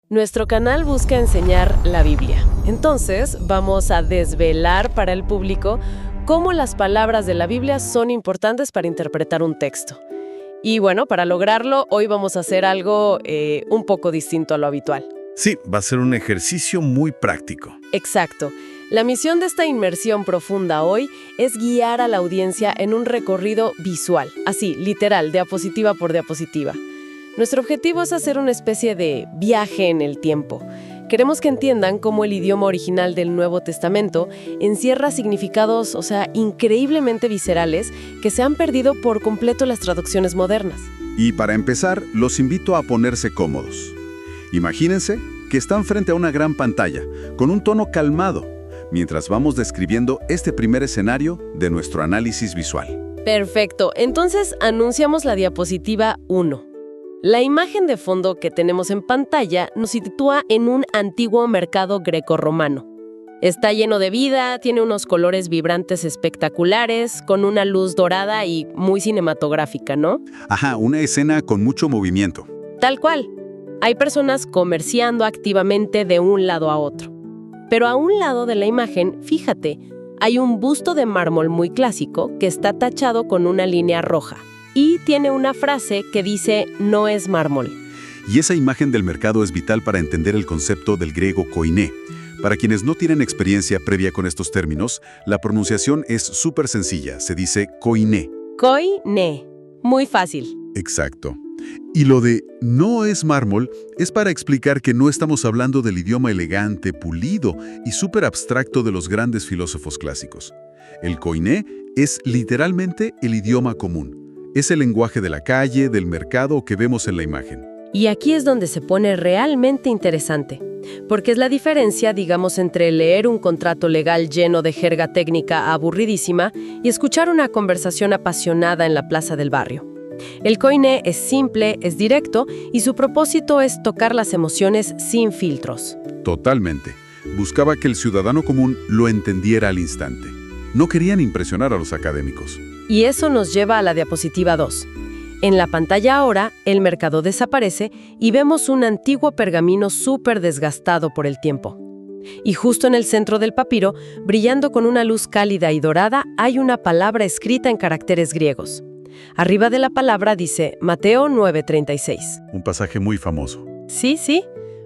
Nuestro canal busca enseñar la Biblia. Entonces, vamos a desvelar para el público cómo las palabras de la Biblia son importantes para interpretar un texto. Y bueno, para lograrlo, hoy vamos a hacer algo un poco distinto a lo habitual. Sí, va a ser un ejercicio muy práctico. Exacto. La misión de esta inmersión profunda hoy es guiar a la audiencia en un recorrido visual, así, literal, diapositiva por diapositiva. Nuestro objetivo es hacer una especie de viaje en el tiempo. Queremos que entiendan cómo el idioma original del Nuevo Testamento encierra significados, increíblemente viscerales que se han perdido por completo las traducciones modernas. Y para empezar, los invito a ponerse cómodos. Imagínense que están frente a una gran pantalla, con un tono calmado, mientras vamos describiendo este primer escenario de nuestro análisis visual. Perfecto, entonces anunciamos la diapositiva 1. La imagen de fondo que tenemos en pantalla nos sitúa en un antiguo mercado grecorromano. Está lleno de vida, tiene unos colores vibrantes espectaculares, con una luz dorada y muy cinematográfica, ¿no? Ajá, una escena con mucho movimiento. Tal cual. Hay personas comerciando activamente de un lado a otro. Pero a un lado de la imagen, fíjate, hay un busto de mármol muy clásico que está tachado con una línea roja. Y tiene una frase que dice, no es mármol. Y esa imagen del mercado es vital para entender el concepto del griego koiné. Para quienes no tienen experiencia previa con estos términos, la pronunciación es súper sencilla, se dice koiné. Koiné. Muy fácil. Exacto. Y lo de no es mármol es para explicar que no estamos hablando del idioma elegante, pulido y súper abstracto de los grandes filósofos clásicos. El koiné es literalmente el idioma común. Es el lenguaje de la calle, del mercado que vemos en la imagen. Y aquí es donde se pone realmente interesante, porque es la diferencia, digamos, entre leer un contrato legal lleno de jerga técnica aburridísima y escuchar una conversación apasionada en la plaza del barrio. El koiné es simple, es directo y su propósito es tocar las emociones sin filtros. Totalmente. Buscaba que el ciudadano común lo entendiera al instante. No querían impresionar a los académicos. Y eso nos lleva a la diapositiva 2. En la pantalla ahora, el mercado desaparece y vemos un antiguo pergamino súper desgastado por el tiempo. Y justo en el centro del papiro, brillando con una luz cálida y dorada, hay una palabra escrita en caracteres griegos. Arriba de la palabra dice Mateo 9:36. Un pasaje muy famoso. Sí.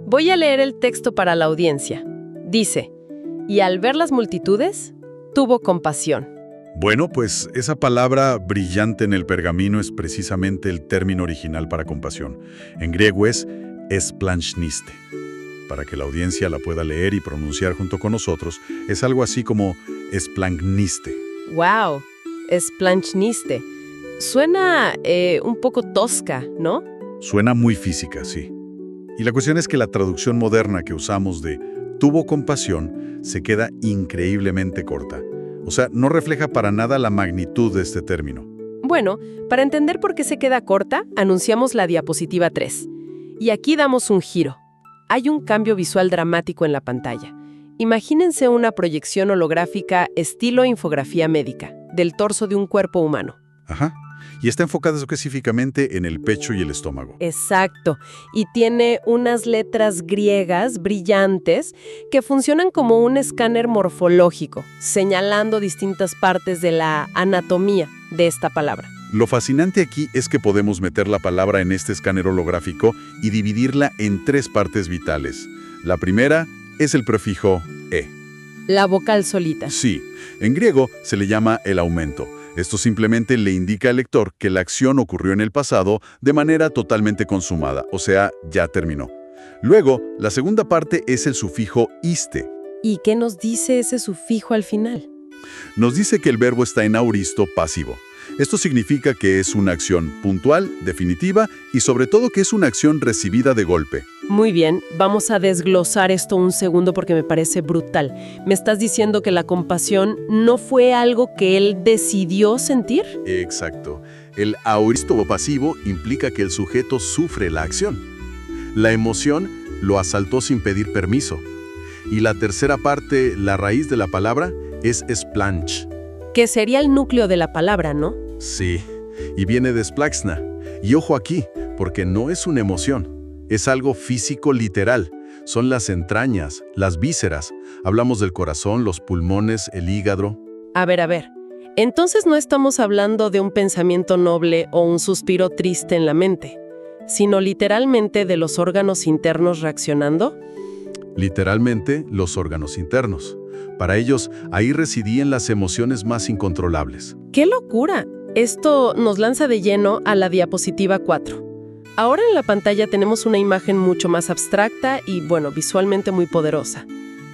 Voy a leer el texto para la audiencia. Dice, y al ver las multitudes, tuvo compasión. Bueno, pues esa palabra brillante en el pergamino es precisamente el término original para compasión. En griego es esplanchniste. Para que la audiencia la pueda leer y pronunciar junto con nosotros, es algo así como esplangniste. ¡Wow! Esplanchniste. Suena un poco tosca, ¿no? Suena muy física, sí. Y la cuestión es que la traducción moderna que usamos de tuvo compasión se queda increíblemente corta. O sea, no refleja para nada la magnitud de este término. Bueno, para entender por qué se queda corta, anunciamos la diapositiva 3. Y aquí damos un giro. Hay un cambio visual dramático en la pantalla. Imagínense una proyección holográfica estilo infografía médica, del torso de un cuerpo humano. Ajá. Y está enfocada específicamente en el pecho y el estómago. Exacto. Y tiene unas letras griegas brillantes que funcionan como un escáner morfológico, señalando distintas partes de la anatomía de esta palabra. Lo fascinante aquí es que podemos meter la palabra en este escáner holográfico y dividirla en 3 partes vitales. La primera es el prefijo e. La vocal solita. Sí. En griego se le llama el aumento. Esto simplemente le indica al lector que la acción ocurrió en el pasado de manera totalmente consumada, o sea, ya terminó. Luego, la segunda parte es el sufijo iste. ¿Y qué nos dice ese sufijo al final? Nos dice que el verbo está en auristo pasivo. Esto significa que es una acción puntual, definitiva y sobre todo que es una acción recibida de golpe. Muy bien, vamos a desglosar esto un segundo porque me parece brutal. ¿Me estás diciendo que la compasión no fue algo que él decidió sentir? Exacto. El auristo pasivo implica que el sujeto sufre la acción. La emoción lo asaltó sin pedir permiso. Y la tercera parte, la raíz de la palabra, es splanch. Que sería el núcleo de la palabra, ¿no? Sí, y viene de splaxna. Y ojo aquí, porque no es una emoción. Es algo físico literal. Son las entrañas, las vísceras. Hablamos del corazón, los pulmones, el hígado. A ver. Entonces no estamos hablando de un pensamiento noble o un suspiro triste en la mente, sino literalmente de los órganos internos reaccionando. Literalmente, los órganos internos. Para ellos, ahí residían las emociones más incontrolables. ¡Qué locura! Esto nos lanza de lleno a la diapositiva 4. Ahora en la pantalla tenemos una imagen mucho más abstracta y, visualmente muy poderosa.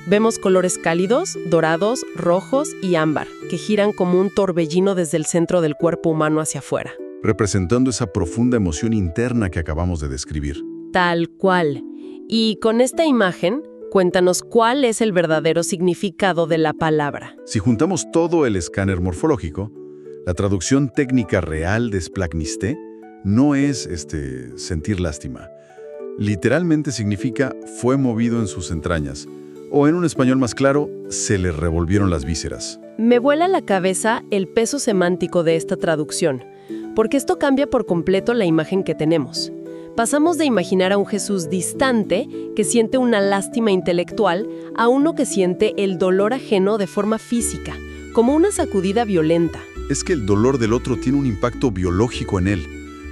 Vemos colores cálidos, dorados, rojos y ámbar, que giran como un torbellino desde el centro del cuerpo humano hacia afuera. Representando esa profunda emoción interna que acabamos de describir. Tal cual. Y con esta imagen, cuéntanos cuál es el verdadero significado de la palabra. Si juntamos todo el escáner morfológico, la traducción técnica real de splagnisté no es sentir lástima. Literalmente significa fue movido en sus entrañas, o en un español más claro, se le revolvieron las vísceras. Me vuela la cabeza el peso semántico de esta traducción, porque esto cambia por completo la imagen que tenemos. Pasamos de imaginar a un Jesús distante, que siente una lástima intelectual, a uno que siente el dolor ajeno de forma física, como una sacudida violenta. Es que el dolor del otro tiene un impacto biológico en él.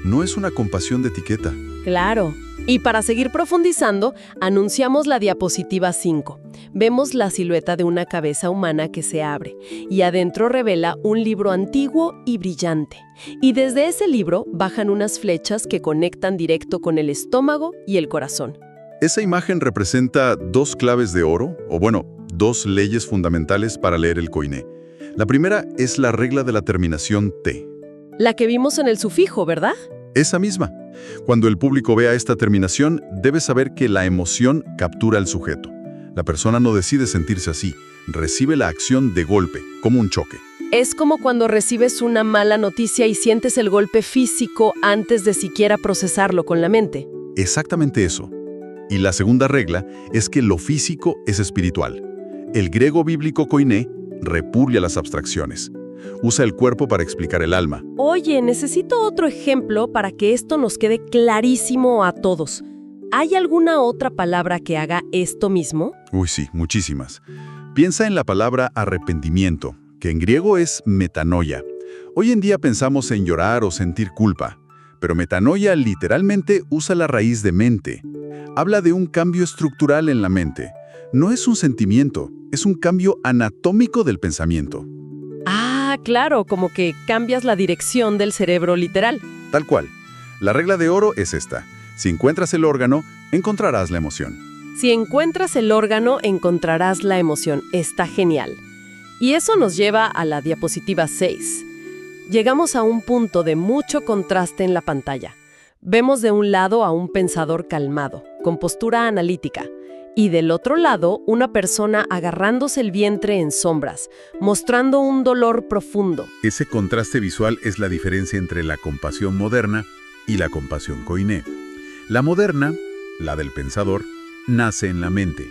No es una compasión de etiqueta. Claro. Y para seguir profundizando, anunciamos la diapositiva 5. Vemos la silueta de una cabeza humana que se abre, y adentro revela un libro antiguo y brillante. Y desde ese libro bajan unas flechas que conectan directo con el estómago y el corazón. Esa imagen representa dos claves de oro, dos leyes fundamentales para leer el koiné. La primera es la regla de la terminación T. La que vimos en el sufijo, ¿verdad? Esa misma. Cuando el público vea esta terminación, debe saber que la emoción captura al sujeto. La persona no decide sentirse así, recibe la acción de golpe, como un choque. Es como cuando recibes una mala noticia y sientes el golpe físico antes de siquiera procesarlo con la mente. Exactamente eso. Y la segunda regla es que lo físico es espiritual. El griego bíblico koiné repudia las abstracciones. Usa el cuerpo para explicar el alma. Oye, necesito otro ejemplo para que esto nos quede clarísimo a todos. ¿Hay alguna otra palabra que haga esto mismo? Uy, sí, muchísimas. Piensa en la palabra arrepentimiento, que en griego es metanoia. Hoy en día pensamos en llorar o sentir culpa, pero metanoia literalmente usa la raíz de mente. Habla de un cambio estructural en la mente. No es un sentimiento, es un cambio anatómico del pensamiento. Ah, claro, como que cambias la dirección del cerebro literal. Tal cual. La regla de oro es esta. Si encuentras el órgano, encontrarás la emoción. Si encuentras el órgano, encontrarás la emoción. Está genial. Y eso nos lleva a la diapositiva 6. Llegamos a un punto de mucho contraste en la pantalla. Vemos de un lado a un pensador calmado, con postura analítica, y del otro lado una persona agarrándose el vientre en sombras, mostrando un dolor profundo. Ese contraste visual es la diferencia entre la compasión moderna y la compasión koiné. La moderna, la del pensador, nace en la mente.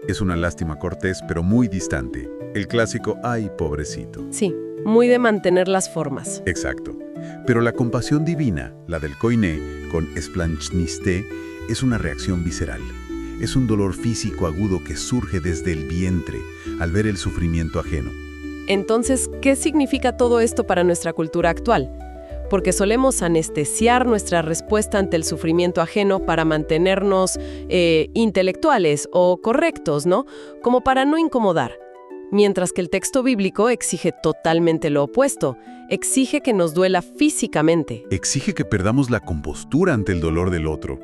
Es una lástima cortés, pero muy distante. El clásico, ¡ay, pobrecito! Sí, muy de mantener las formas. Exacto. Pero la compasión divina, la del koiné, con splagnisté, es una reacción visceral. Es un dolor físico agudo que surge desde el vientre al ver el sufrimiento ajeno. Entonces, ¿qué significa todo esto para nuestra cultura actual? Porque solemos anestesiar nuestra respuesta ante el sufrimiento ajeno para mantenernos intelectuales o correctos, ¿no? Como para no incomodar. Mientras que el texto bíblico exige totalmente lo opuesto. Exige que nos duela físicamente. Exige que perdamos la compostura ante el dolor del otro.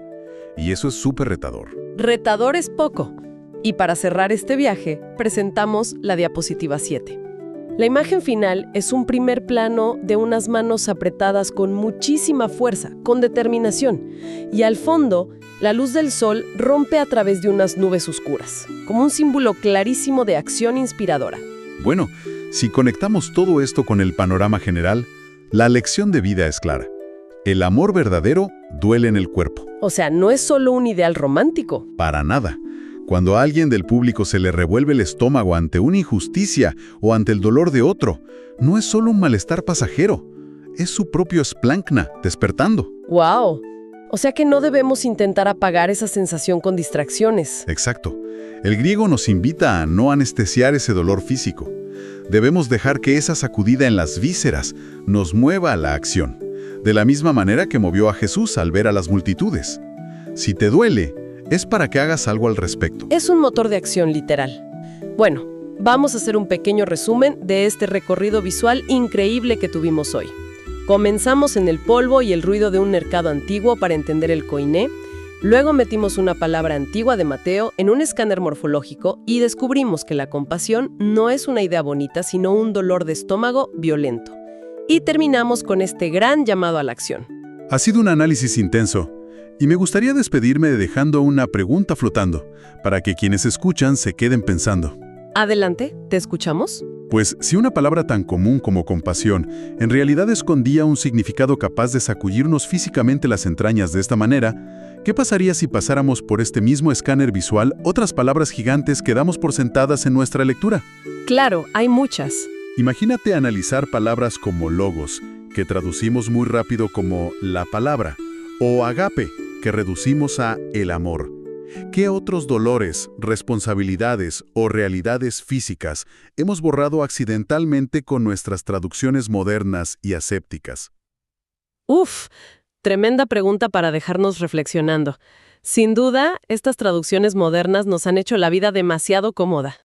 Y eso es súper retador. Retador es poco. Y para cerrar este viaje, presentamos la diapositiva 7. La imagen final es un primer plano de unas manos apretadas con muchísima fuerza, con determinación. Y al fondo, la luz del sol rompe a través de unas nubes oscuras, como un símbolo clarísimo de acción inspiradora. Bueno, si conectamos todo esto con el panorama general, la lección de vida es clara. El amor verdadero duele en el cuerpo. O sea, no es solo un ideal romántico. Para nada. Cuando a alguien del público se le revuelve el estómago ante una injusticia o ante el dolor de otro, no es solo un malestar pasajero, es su propio splankna despertando. ¡Wow! O sea que no debemos intentar apagar esa sensación con distracciones. Exacto. El griego nos invita a no anestesiar ese dolor físico. Debemos dejar que esa sacudida en las vísceras nos mueva a la acción, de la misma manera que movió a Jesús al ver a las multitudes. Si te duele, es para que hagas algo al respecto. Es un motor de acción literal. Bueno, vamos a hacer un pequeño resumen de este recorrido visual increíble que tuvimos hoy. Comenzamos en el polvo y el ruido de un mercado antiguo para entender el koiné. Luego metimos una palabra antigua de Mateo en un escáner morfológico y descubrimos que la compasión no es una idea bonita, sino un dolor de estómago violento. Y terminamos con este gran llamado a la acción. Ha sido un análisis intenso, y me gustaría despedirme dejando una pregunta flotando, para que quienes escuchan se queden pensando. Adelante, ¿te escuchamos? Pues si una palabra tan común como compasión en realidad escondía un significado capaz de sacudirnos físicamente las entrañas de esta manera, ¿qué pasaría si pasáramos por este mismo escáner visual otras palabras gigantes que damos por sentadas en nuestra lectura? Claro, hay muchas. Imagínate analizar palabras como logos, que traducimos muy rápido como la palabra, o agape, que reducimos a el amor. ¿Qué otros dolores, responsabilidades o realidades físicas hemos borrado accidentalmente con nuestras traducciones modernas y asépticas? Uf, tremenda pregunta para dejarnos reflexionando. Sin duda, estas traducciones modernas nos han hecho la vida demasiado cómoda.